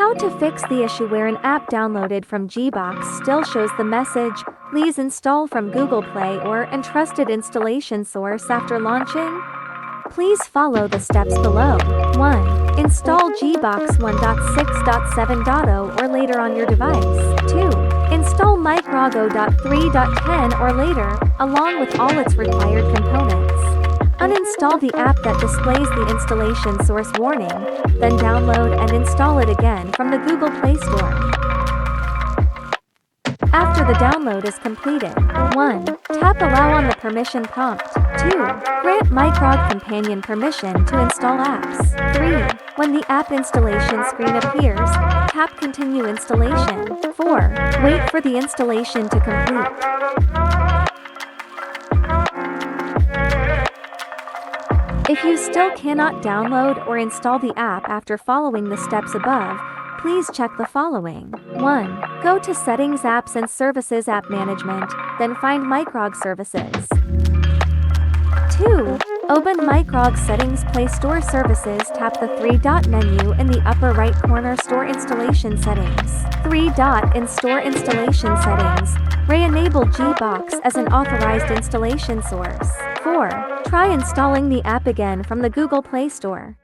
How to fix the issue where an app downloaded from GBox still shows the message, "Please install from Google Play or Untrusted installation source after launching?" Please follow the steps below. 1. Install GBox 1.6.7.0 or later on your device. 2. Install microG 0.3.10 or later, along with all its required components. Uninstall the app that displays the installation source warning, then download and install it again from the Google Play Store. After the download is completed, 1. Tap Allow on the permission prompt. 2. Grant microG companion permission to install apps. 3. When the app installation screen appears, tap Continue installation. 4. Wait for the installation to complete. If you still cannot download or install the app after following the steps above, please check the following. 1. Go to Settings Apps and Services App Management, then find microG Services. 2. Open microG Settings Play Store Services. Tap the three-dot menu in the upper right corner Store Installation Settings. 3. In Store Installation Settings, re-enable GBox as an authorized installation source. 4. Try installing the app again from the Google Play Store.